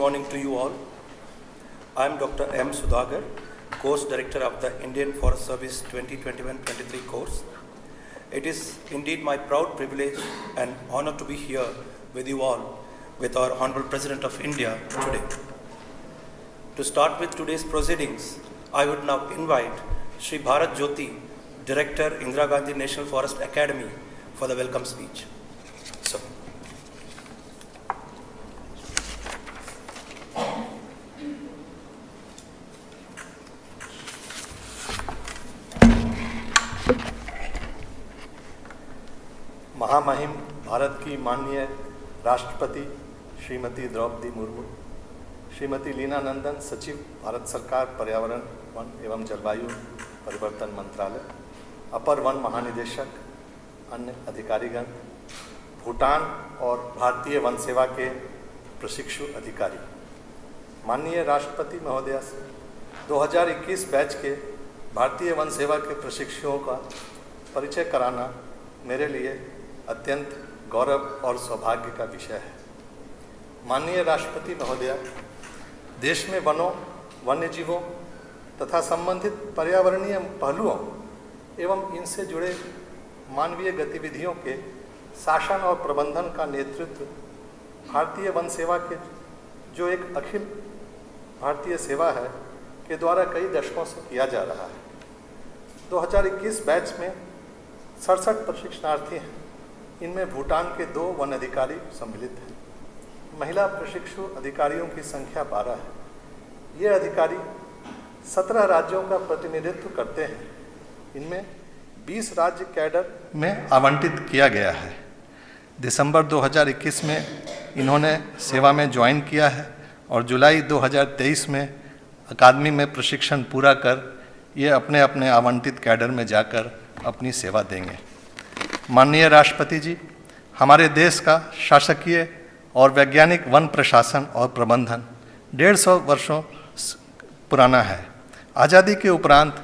morning to you all. I am Dr. M. Sudhagar, Course Director of the Indian Forest Service 2021-23 course. It is indeed my proud privilege and honor to be here with you all, with our Honorable President of India today. To start with today's proceedings, I would now invite Shri Bharat Jyoti, Director, Indira Gandhi National Forest Academy, for the welcome speech. So. महामहिम भारत की माननीय राष्ट्रपति श्रीमती द्रौपदी मुर्मू, श्रीमती लीना नंदन, सचिव भारत सरकार पर्यावरण, one एवं जलवायु परिवर्तन मंत्रालय, अपर वन महानिदेशक, अन्य अधिकारीगण, भूटान और भारतीय वन सेवा के प्रशिक्षु अधिकारी, माननीय राष्ट्रपति महोदया से 2021 बैच के भारतीय वन सेवा के प्रशिक्षुओं का परिचय कराना मेरे लिए अत्यंत गौरव और सौभाग्य का विषय है। माननीय राष्ट्रपति महोदया, देश में वनों, वन्यजीवों तथा संबंधित पर्यावरणीय पहलुओं एवं इनसे जुड़े मानवीय गतिविधियों के शासन और प्रबंधन का नेतृत्व भारतीय वन सेवा के, जो एक अखिल भारतीय सेवा है, के द्वारा कई दशकों से किया जा रहा है। 2021 बैच में 67 प्रशिक्षणार्थी हैं। इनमें भूटान के 2 वन अधिकारी सम्मिलित हैं। महिला प्रशिक्षु अधिकारियों की संख्या 12 है। ये अधिकारी 17 राज्यों का प्रतिनिधित्व करते हैं। इनमें 20 राज्य कैडर में आवंटित किया गया है। दिसंबर 2021 में इन्होंने सेवा में ज्वाइन किया है और जुलाई 2023 में अकादमी में प्रशिक्षण पूरा कर ये अपने अपने आवंटित कैडर में जाकर अपनी सेवा देंगे। माननीय राष्ट्रपति जी, हमारे देश का शासकीय और वैज्ञानिक वन प्रशासन और प्रबंधन 150 वर्षों पुराना है। आज़ादी के उपरांत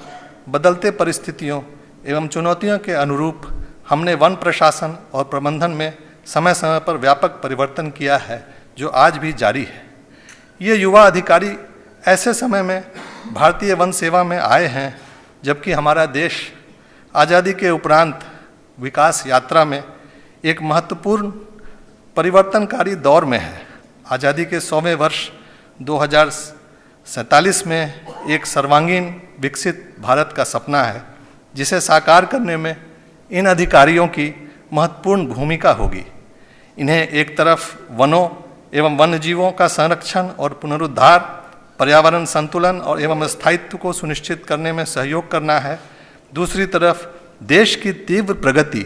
बदलते परिस्थितियों एवं चुनौतियों के अनुरूप हमने वन प्रशासन और प्रबंधन में समय समय पर व्यापक परिवर्तन किया है, जो आज भी जारी है। ये युवा अधिकारी ऐसे समय में भारतीय वन सेवा में आए हैं जबकि हमारा देश आज़ादी के उपरांत विकास यात्रा में एक महत्वपूर्ण परिवर्तनकारी दौर में है। आज़ादी के 100वें वर्ष 2047 में एक सर्वांगीण विकसित भारत का सपना है, जिसे साकार करने में इन अधिकारियों की महत्वपूर्ण भूमिका होगी। इन्हें एक तरफ वनों एवं वन्यजीवों का संरक्षण और पुनरुद्धार, पर्यावरण संतुलन और एवं स्थायित्व को सुनिश्चित करने में सहयोग करना है। दूसरी तरफ देश की तीव्र प्रगति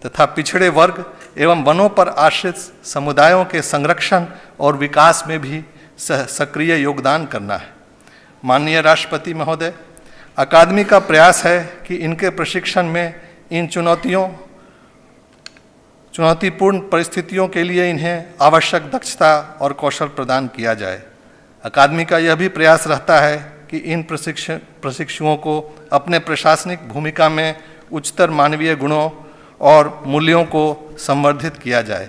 तथा पिछड़े वर्ग एवं वनों पर आश्रित समुदायों के संरक्षण और विकास में भी सक्रिय योगदान करना है। माननीय राष्ट्रपति महोदय, अकादमी का प्रयास है कि इनके प्रशिक्षण में इन चुनौतीपूर्ण परिस्थितियों के लिए इन्हें आवश्यक दक्षता और कौशल प्रदान किया जाए। अकादमी का यह भी प्रयास रहता है कि इन प्रशिक्षुओं को अपने प्रशासनिक भूमिका में उच्चतर मानवीय गुणों और मूल्यों को संवर्धित किया जाए।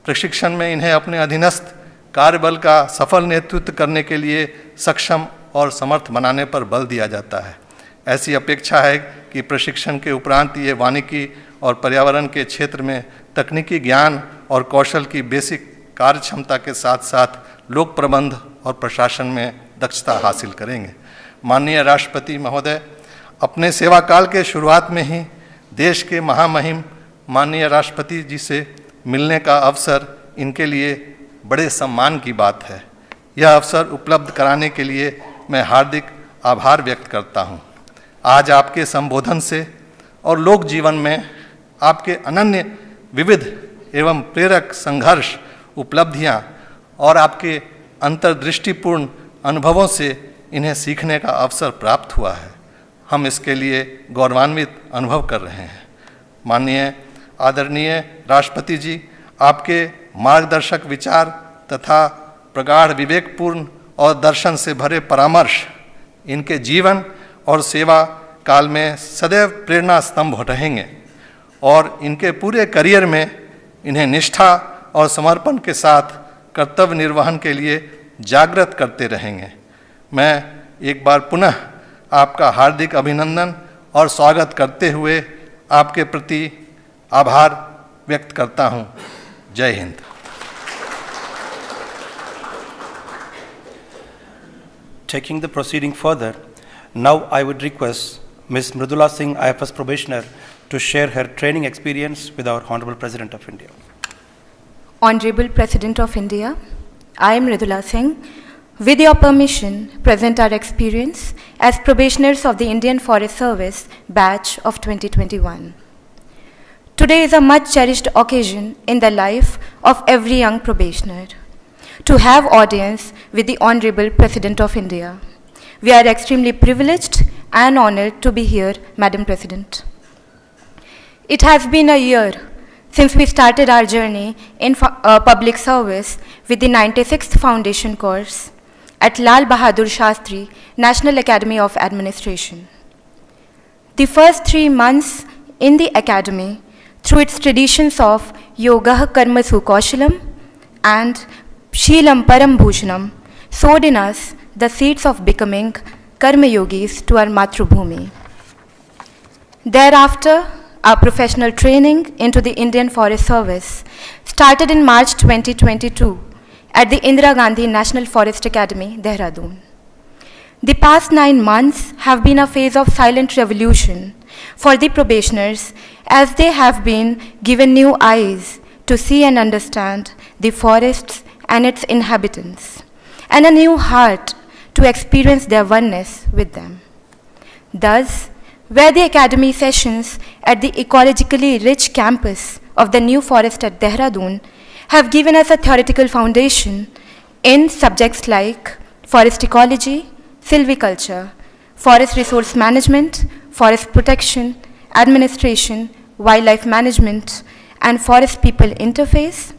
प्रशिक्षण में इन्हें अपने अधीनस्थ कार्यबल का सफल नेतृत्व करने के लिए सक्षम और समर्थ बनाने पर बल दिया जाता है। ऐसी अपेक्षा है कि प्रशिक्षण के उपरांत ये वानिकी और पर्यावरण के क्षेत्र में तकनीकी ज्ञान और कौशल की बेसिक कार्य क्षमता के साथ साथ लोक प्रबंध और प्रशासन में दक्षता हासिल करेंगे। माननीय राष्ट्रपति महोदय, अपने सेवा काल के शुरुआत में ही देश के महामहिम माननीय राष्ट्रपति जी से मिलने का अवसर इनके लिए बड़े सम्मान की बात है। यह अवसर उपलब्ध कराने के लिए मैं हार्दिक आभार व्यक्त करता हूँ। आज आपके संबोधन से और लोक जीवन में आपके अनन्य, विविध एवं प्रेरक संघर्ष, उपलब्धियाँ और आपके अंतर्दृष्टिपूर्ण अनुभवों से इन्हें सीखने का अवसर प्राप्त हुआ है। हम इसके लिए गौरवान्वित अनुभव कर रहे हैं। माननीय आदरणीय राष्ट्रपति जी, आपके मार्गदर्शक विचार तथा प्रगाढ़ विवेकपूर्ण और दर्शन से भरे परामर्श इनके जीवन और सेवा काल में सदैव प्रेरणा स्तंभ रहेंगे और इनके पूरे करियर में इन्हें निष्ठा और समर्पण के साथ कर्तव्य निर्वहन के लिए जागृत करते रहेंगे। मैं एक बार पुनः आपका हार्दिक अभिनंदन और स्वागत करते हुए आपके प्रति आभार व्यक्त करता हूं। जय Hind. Taking the proceeding further, now I would request Ms. Mridula Singh, IFS probationer, to share her training experience with our Honorable President of India. Honorable President of India, I am Mridula Singh. With your permission, present our experience as probationers of the Indian Forest Service batch of 2021. Today is a much cherished occasion in the life of every young probationer, to have audience with the Honorable President of India. We are extremely privileged and honored to be here, Madam President. It has been a year since we started our journey in public service with the 96th Foundation course at Lal Bahadur Shastri National Academy of Administration. The first 3 months in the academy, through its traditions of Yoga Karmasu Kaushalam and Sheelam Param Bhushanam, sowed in us the seeds of becoming Karma Yogis to our Matrubhumi. Thereafter, our professional training into the Indian Forest Service started in March 2022 at the Indira Gandhi National Forest Academy, Dehradun. The past 9 months have been a phase of silent revolution for the probationers, as they have been given new eyes to see and understand the forests and its inhabitants, and a new heart to experience their oneness with them. Thus, where the academy sessions at the ecologically rich campus of the new forest at Dehradun have given us a theoretical foundation in subjects like forest ecology, silviculture, forest resource management, forest protection, administration, wildlife management, and forest people interface.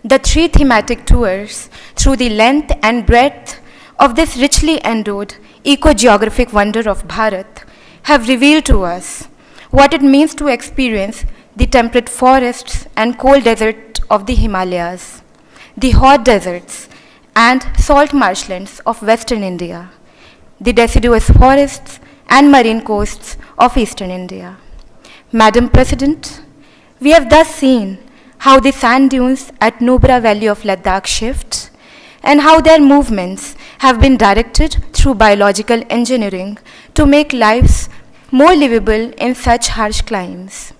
The 3 thematic tours through the length and breadth of this richly endowed eco-geographic wonder of Bharat have revealed to us what it means to experience the temperate forests and cold desert of the Himalayas, the hot deserts and salt marshlands of western India, the deciduous forests and marine coasts of eastern India. Madam President, we have thus seen how the sand dunes at Nubra Valley of Ladakh shift, and how their movements have been directed through biological engineering to make lives more livable in such harsh climes.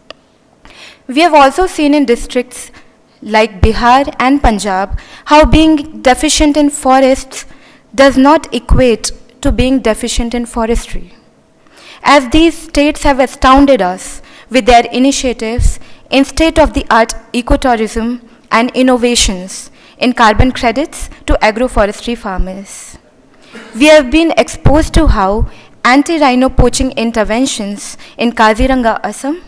We have also seen in districts like Bihar and Punjab how being deficient in forests does not equate to being deficient in forestry, as these states have astounded us with their initiatives in state-of-the-art ecotourism and innovations in carbon credits to agroforestry farmers. We have been exposed to how anti-rhino poaching interventions in Kaziranga, Assam,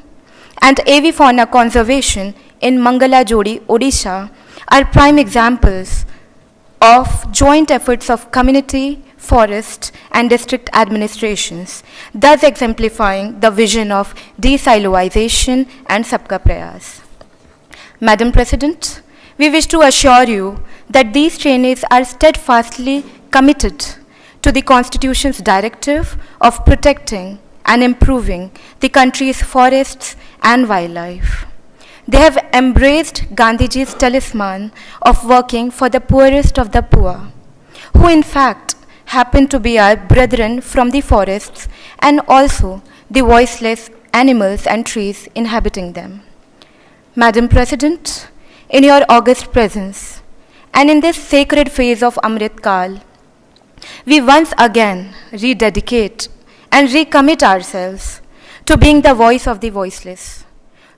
and avifauna conservation in Mangalajodi, Odisha, are prime examples of joint efforts of community, forest, and district administrations, thus exemplifying the vision of desilozation and Sabka Prayas. Madam President, we wish to assure you that these trainees are steadfastly committed to the Constitution's directive of protecting and improving the country's forests and wildlife. They have embraced Gandhiji's talisman of working for the poorest of the poor, who in fact happen to be our brethren from the forests and also the voiceless animals and trees inhabiting them. Madam President, in your august presence and in this sacred phase of Amrit Kal, we once again rededicate and recommit ourselves to being the voice of the voiceless,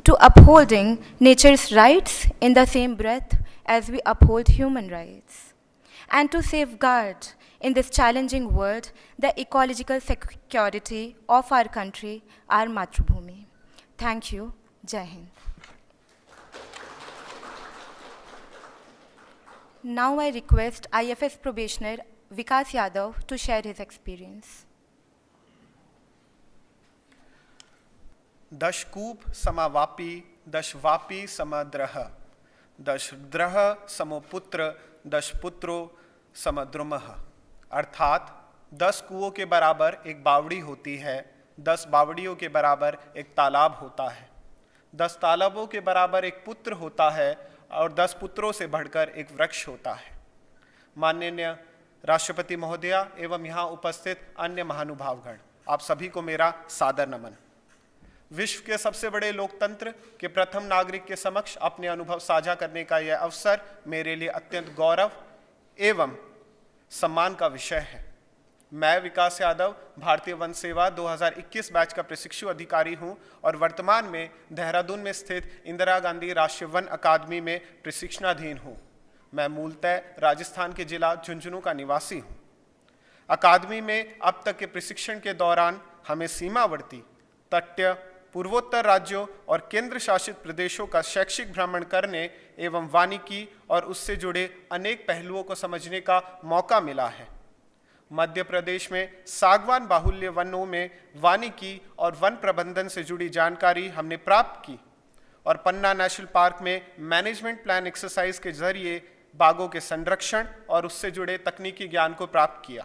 to upholding nature's rights in the same breath as we uphold human rights, and to safeguard in this challenging world the ecological security of our country, our Matrubhumi. Thank you. Jai Hind. Now I request IFS probationer Vikas Yadav to share his experience. दशकूप समावापी दशवापी समद्रह दशद्रह समोपुत्र दशपुत्रो समद्रुमः, अर्थात 10 कुओं के बराबर एक बावड़ी होती है, 10 बावड़ियों के बराबर एक तालाब होता है, 10 तालाबों के बराबर एक पुत्र होता है और 10 पुत्रों से बढ़कर एक वृक्ष होता है। माननीय राष्ट्रपति महोदया एवं यहाँ उपस्थित अन्य महानुभावगण, आप सभी को मेरा सादर नमन। विश्व के सबसे बड़े लोकतंत्र के प्रथम नागरिक के समक्ष अपने अनुभव साझा करने का यह अवसर मेरे लिए अत्यंत गौरव एवं सम्मान का विषय है। मैं विकास यादव भारतीय वन सेवा 2021 बैच का प्रशिक्षु अधिकारी हूं और वर्तमान में देहरादून में स्थित इंदिरा गांधी राष्ट्रीय वन अकादमी में प्रशिक्षणाधीन हूं। मैं मूलतः राजस्थान के जिला झुंझुनू का निवासी हूं। अकादमी में अब तक के प्रशिक्षण के दौरान हमें सीमावर्ती, तटीय, पूर्वोत्तर राज्यों और केंद्र शासित प्रदेशों का शैक्षिक भ्रमण करने एवं वानिकी और उससे जुड़े अनेक पहलुओं को समझने का मौका मिला है। मध्य प्रदेश में सागवान बाहुल्य वनों में वानिकी और वन प्रबंधन से जुड़ी जानकारी हमने प्राप्त की और पन्ना नेशनल पार्क में मैनेजमेंट प्लान एक्सरसाइज के जरिए बाघों के संरक्षण और उससे जुड़े तकनीकी ज्ञान को प्राप्त किया।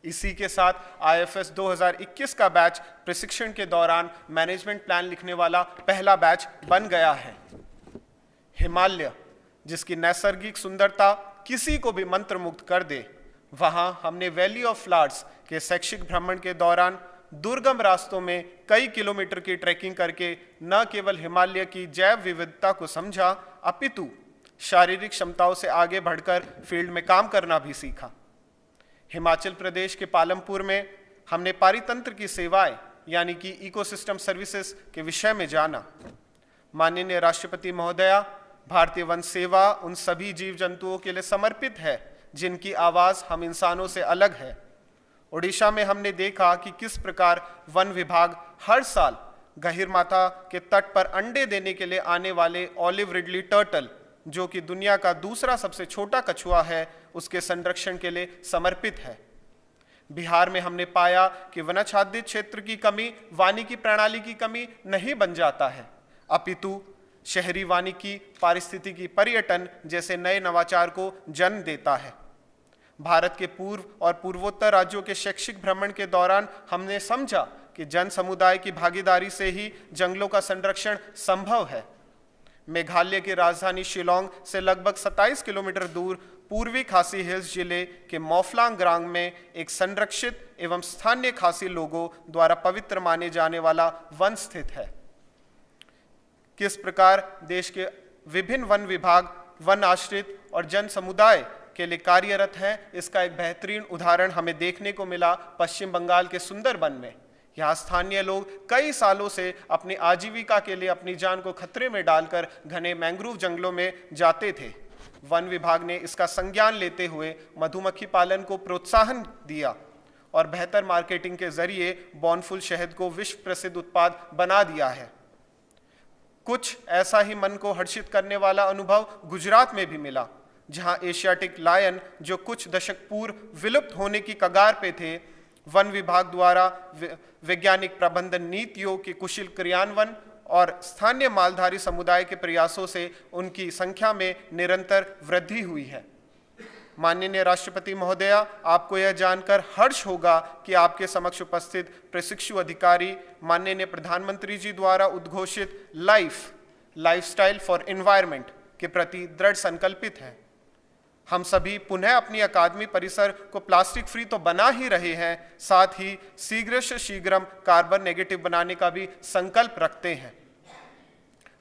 इसी के साथ IFS 2021 का बैच प्रशिक्षण के दौरान मैनेजमेंट प्लान लिखने वाला पहला बैच बन गया है। हिमालय, जिसकी नैसर्गिक सुंदरता किसी को भी मंत्रमुग्ध कर दे, वहां हमने वैली ऑफ फ्लावर्स के शैक्षिक भ्रमण के दौरान दुर्गम रास्तों में कई किलोमीटर की ट्रैकिंग करके न केवल हिमालय की जैव विविधता को समझा, अपितु शारीरिक क्षमताओं से आगे बढ़कर फील्ड में काम करना भी सीखा। हिमाचल प्रदेश के पालमपुर में हमने पारितंत्र की सेवाएं यानी कि इकोसिस्टम सर्विसेज के विषय में जाना। माननीय राष्ट्रपति महोदया, भारतीय वन सेवा उन सभी जीव जंतुओं के लिए समर्पित है जिनकी आवाज़ हम इंसानों से अलग है। ओडिशा में हमने देखा कि किस प्रकार वन विभाग हर साल गहिरमाथा के तट पर अंडे देने के लिए आने वाले ऑलिव रिडली टर्टल, जो कि दुनिया का दूसरा सबसे छोटा कछुआ है, उसके संरक्षण के लिए समर्पित है। बिहार में हमने पाया कि वनाच्छादित क्षेत्र की कमी वानिकी प्रणाली की कमी नहीं बन जाता है, अपितु शहरी वानिकी पारिस्थितिकी पर्यटन जैसे नए नवाचार को जन्म देता है। भारत के पूर्व और पूर्वोत्तर राज्यों के शैक्षिक भ्रमण के दौरान हमने समझा कि जन समुदाय की भागीदारी से ही जंगलों का संरक्षण संभव है। मेघालय की राजधानी शिलोंग से लगभग 27 किलोमीटर दूर पूर्वी खासी हिल्स जिले के मौफलांग ग्राम में एक संरक्षित एवं स्थानीय खासी लोगों द्वारा पवित्र माने जाने वाला वन स्थित है। किस प्रकार देश के विभिन्न वन विभाग वन आश्रित और जन समुदाय के लिए कार्यरत है, इसका एक बेहतरीन उदाहरण हमें देखने को मिला पश्चिम बंगाल के सुंदरबन में। यहाँ स्थानीय लोग कई सालों से अपनी आजीविका के लिए अपनी जान को खतरे में डालकर घने मैंग्रोव जंगलों में जाते थे। वन विभाग ने इसका संज्ञान लेते हुए मधुमक्खी पालन को प्रोत्साहन दिया और बेहतर मार्केटिंग के जरिए बॉनफुल शहद को विश्व प्रसिद्ध उत्पाद बना दिया है। कुछ ऐसा ही मन को हर्षित करने वाला अनुभव गुजरात में भी मिला, जहां एशियाटिक लायन, जो कुछ दशक पूर्व विलुप्त होने की कगार पे थे, वन विभाग द्वारा वैज्ञानिक प्रबंधन नीतियों के कुशल क्रियान्वयन और स्थानीय मालधारी समुदाय के प्रयासों से उनकी संख्या में निरंतर वृद्धि हुई है। माननीय राष्ट्रपति महोदया, आपको यह जानकर हर्ष होगा कि आपके समक्ष उपस्थित प्रशिक्षु अधिकारी माननीय प्रधानमंत्री जी द्वारा उद्घोषित लाइफस्टाइल फॉर एनवायरनमेंट के प्रति दृढ़ संकल्पित हैं। हम सभी पुनः अपनी अकादमी परिसर को प्लास्टिक फ्री तो बना ही रहे हैं, साथ ही शीघ्र से शीघ्र कार्बन नेगेटिव बनाने का भी संकल्प रखते हैं।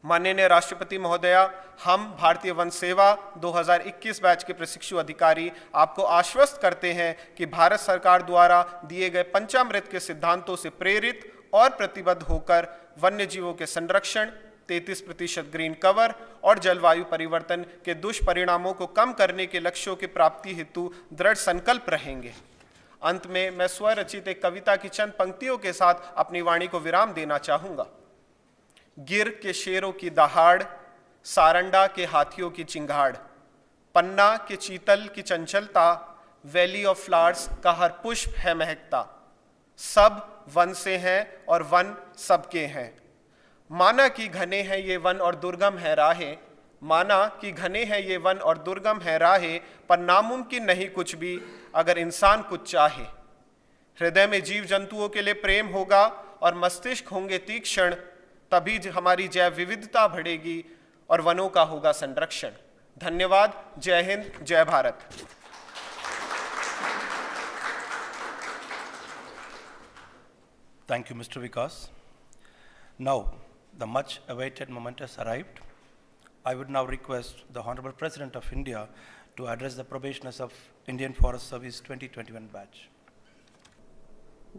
माननीय राष्ट्रपति महोदया, हम भारतीय वन सेवा 2021 बैच के प्रशिक्षु अधिकारी आपको आश्वस्त करते हैं कि भारत सरकार द्वारा दिए गए पंचामृत के सिद्धांतों से प्रेरित और प्रतिबद्ध होकर वन्य जीवों के संरक्षण, 33% ग्रीन कवर और जलवायु परिवर्तन के दुष्परिणामों को कम करने के लक्ष्यों की प्राप्ति हेतु दृढ़ संकल्प रहेंगे। अंत में मैं स्वरचित एक कविता की चंद पंक्तियों के साथ अपनी वाणी को विराम देना चाहूंगा। गिर के शेरों की दहाड़, सारंडा के हाथियों की चिंगाड़, पन्ना के चीतल की चंचलता, वैली ऑफ फ्लावर्स का हर पुष्प है महकता। सब वन से हैं और वन सबके हैं। माना कि घने हैं ये वन और दुर्गम है राहें, माना कि घने हैं ये वन और दुर्गम है राहें, पर नामुमकिन नहीं कुछ भी अगर इंसान कुछ चाहे। हृदय में जीव जंतुओं के लिए प्रेम होगा और मस्तिष्क होंगे तीक्ष्ण, तभी हमारी जैव विविधता बढ़ेगी और वनों का होगा संरक्षण। धन्यवाद। जय हिंद, जय Bharat. Thank you, Mr. Vikas. Now, the much awaited moment has arrived. I would now request the Honorable President of India to address the probationers of Indian Forest Service 2021 batch.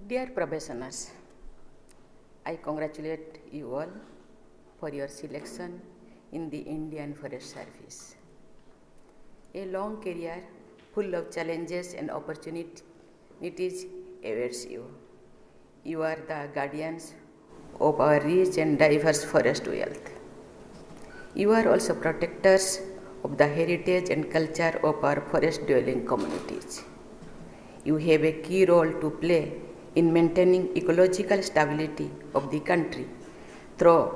Dear probationers, I congratulate you all for your selection in the Indian Forest Service. A long career full of challenges and opportunities awaits you. You are the guardians of our rich and diverse forest wealth. You are also protectors of the heritage and culture of our forest-dwelling communities. You have a key role to play in maintaining ecological stability of the country through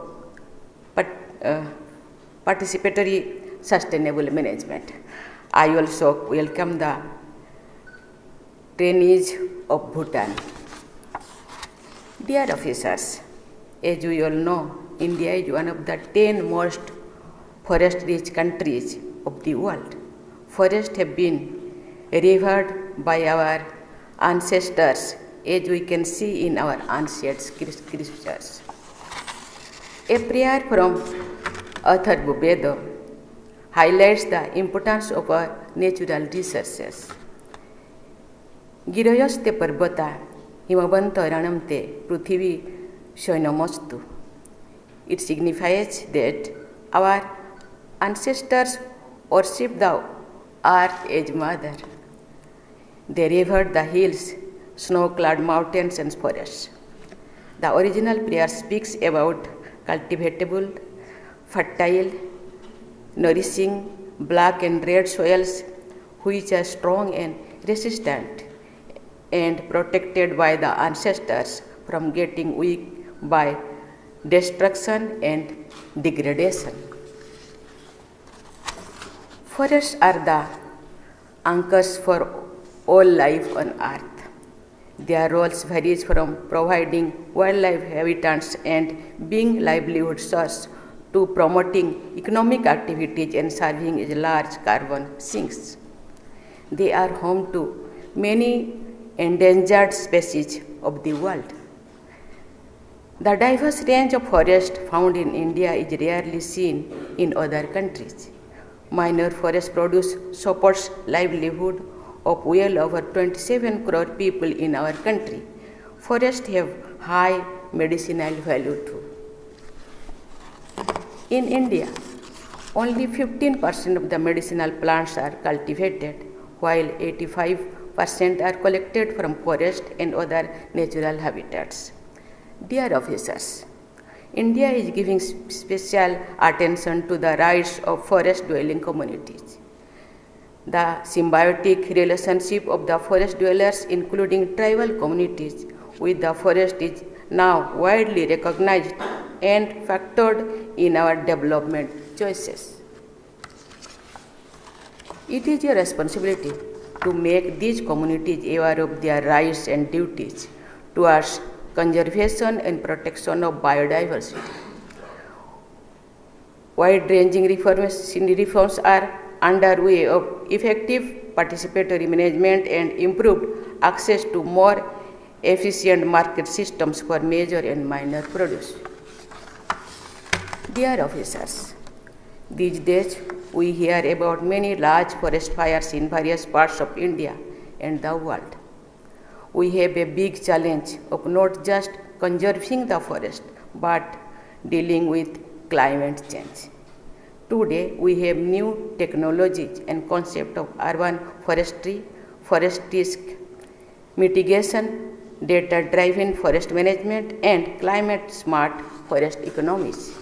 participatory sustainable management. I also welcome the trainees of Bhutan. Dear officers, as you all know, India is one of the 10 most forest-rich countries of the world. Forests have been revered by our ancestors, as we can see in our ancient scriptures. A prayer from Atharva Veda highlights the importance of our natural resources. Giroyaste Parvata Himavanta Ranamte Prithvi Shainamastu. It signifies that our ancestors worshipped the earth as mother. They revered the hills, snow-clad mountains and forests. The original prayer speaks about cultivatable, fertile, nourishing black and red soils which are strong and resistant and protected by the ancestors from getting weak by destruction and degradation. Forests are the anchors for all life on earth. Their roles varies from providing wildlife habitats and being livelihood source to promoting economic activities and serving as large carbon sinks. They are home to many endangered species of the world. The diverse range of forest found in India is rarely seen in other countries. Minor forest produce supports livelihood of well over 27 crore people in our country. Forests have high medicinal value too. In India, only 15% of the medicinal plants are cultivated, while 85% are collected from forest and other natural habitats. Dear officers, India is giving special attention to the rights of forest-dwelling communities. The symbiotic relationship of the forest dwellers, including tribal communities, with the forest is now widely recognized and factored in our development choices. It is your responsibility to make these communities aware of their rights and duties towards conservation and protection of biodiversity. Wide-ranging reforms are underway of effective participatory management and improved access to more efficient market systems for major and minor produce. Dear officers, these days we hear about many large forest fires in various parts of India and the world. We have a big challenge of not just conserving the forest, but dealing with climate change. Today, we have new technologies and concept of urban forestry, forest risk mitigation, data-driven forest management, and climate-smart forest economies.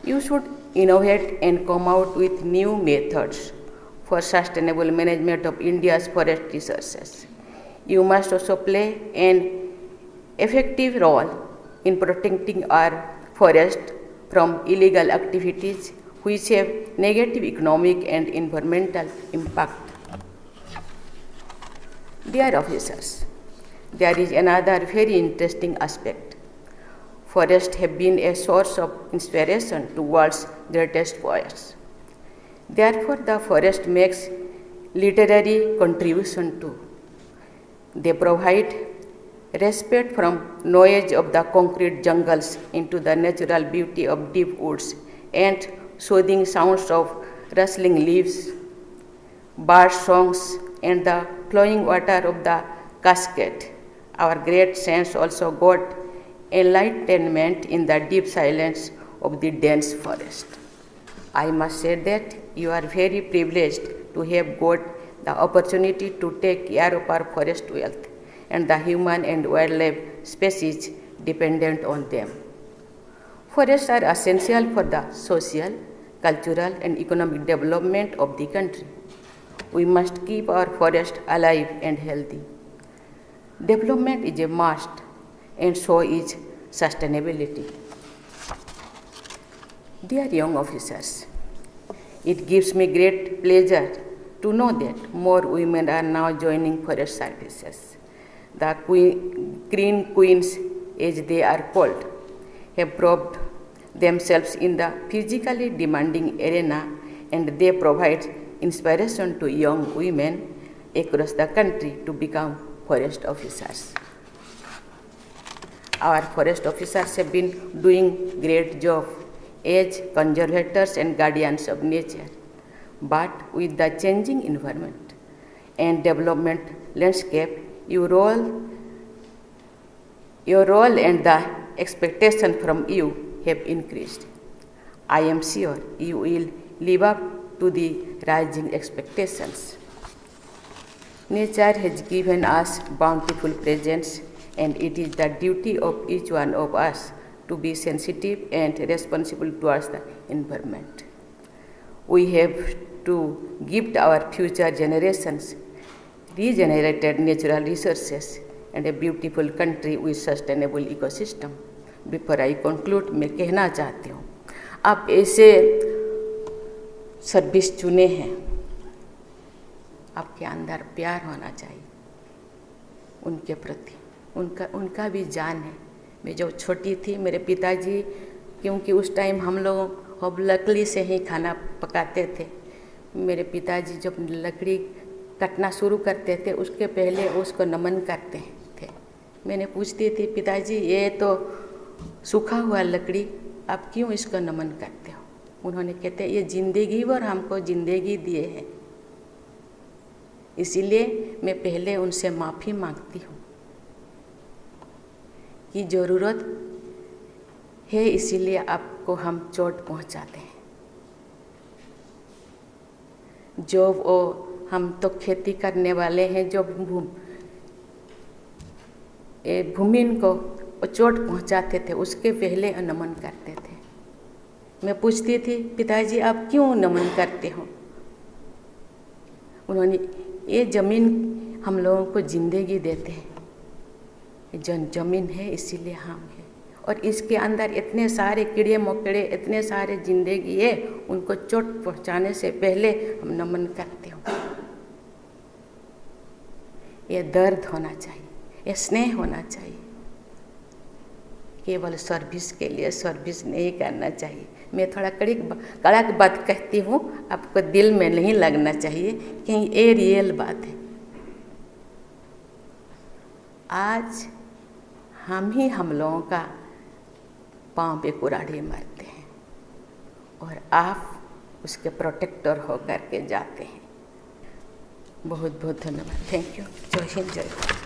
You should innovate and come out with new methods for sustainable management of India's forest resources. You must also play an effective role in protecting our forest from illegal activities which have negative economic and environmental impact. Dear officers, there is another very interesting aspect. Forests have been a source of inspiration to world's greatest poets. Therefore, the forest makes literary contribution too. They provide respite from noise of the concrete jungles into the natural beauty of deep woods and soothing sounds of rustling leaves, bird songs, and the flowing water of the cascade. Our great saints also got enlightenment in the deep silence of the dense forest. I must say that you are very privileged to have got the opportunity to take care of our forest wealth and the human and wildlife species dependent on them. Forests are essential for the social, cultural, and economic development of the country. We must keep our forest alive and healthy. Development is a must, and so is sustainability. Dear young officers, it gives me great pleasure to know that more women are now joining forest services. The green queens, as they are called, have proved themselves in the physically demanding arena, and they provide inspiration to young women across the country to become forest officers. Our forest officers have been doing great job as conservators and guardians of nature. But with the changing environment and development landscape, your role and the expectation from you have increased. I am sure you will live up to the rising expectations. Nature has given us bountiful presents, and it is the duty of each one of us to be sensitive and responsible towards the environment. We have to gift our future generations regenerated natural resources and a beautiful country with sustainable ecosystem. Before I conclude, मैं कहना चाहती हूँ, आप ऐसे service चुने हैं, आपके अंदर प्यार होना चाहिए उनके प्रति, उनका भी जान है। मैं जब छोटी थी, मेरे पिताजी, क्योंकि उस टाइम हम लोग लकड़ी से ही खाना पकाते थे, मेरे पिताजी जब लकड़ी कटना शुरू करते थे उसके पहले उसको नमन करते थे। मैंने पूछती थी, पिताजी ये तो सूखा हुआ लकड़ी, आप क्यों इसको नमन करते हो? उन्होंने कहते ये जिंदगी और हमको जिंदगी दिए हैं, इसीलिए मैं पहले उनसे माफ़ी मांगती हूँ कि ज़रूरत है इसीलिए आपको हम चोट पहुँचाते हैं। जो वो हम तो खेती करने वाले हैं, जो भूमि को चोट पहुँचाते थे उसके पहले नमन करते थे। मैं पूछती थी, पिताजी आप क्यों नमन करते हो? उन्होंने, ये ज़मीन हम लोगों को ज़िंदगी देते हैं, ज़मीन है इसीलिए हम हैं, और इसके अंदर इतने सारे कीड़े मकोड़े, इतने सारे जिंदगी है, उनको चोट पहुंचाने से पहले हम नमन करते हो। ये दर्द होना चाहिए, ये स्नेह होना चाहिए। केवल सर्विस के लिए सर्विस नहीं करना चाहिए। मैं थोड़ा कड़क बात कहती हूँ, आपको दिल में नहीं लगना चाहिए कि ये रियल बात है। आज हम लोगों का पाँव पे कुराढ़ी मारते हैं और आप उसके प्रोटेक्टर होकर के जाते हैं। बहुत बहुत धन्यवाद। Thank you. जय हिंद, जय भारत।